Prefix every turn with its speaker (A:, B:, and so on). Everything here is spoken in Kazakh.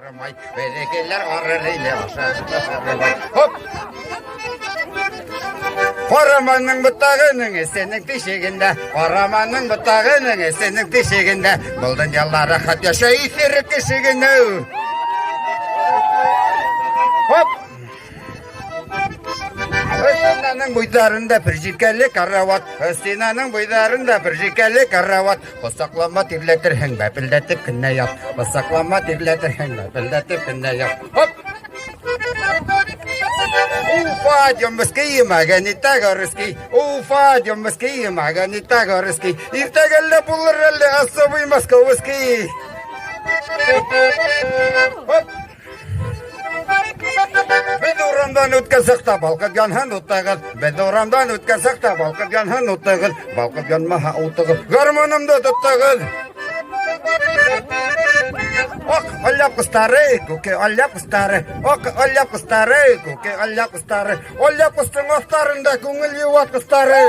A: арымай, берекелер арырыйлы ашарымай. Хоп! Қараманның бұттағының сенің тешегінде, қараманның бұттағының сенің тешегінде, бұлдың яллары қат яша ефері кешегіне. Хоп! Өстінаның бұйдарында бір жекелі қарават, өстінаның бұйдарында бір жекелі қарават, қосақлама терлетір хәң бәпілдетіп кінне яп, қосақлама терлетір хәң бәпілдетіп кінне яп. Хоп! Уфа, дьомбыский, маганита горыский, уфа, дьомбыский, маганита горыский, иртәгәлле булыр әле особый московский. Хоп! Бедурамдан үткәсәк та балкып янһын утыгыз, бедурамдан үткәсәк та балкып янһын утыгыз, балкып янмаһа утыгыз, гармонымды тоттыгыз. Ок, оля кустары, күке оля кустары, ок, оля кустары, күке оля кустары, оля кустың астарында күңел юат кустары.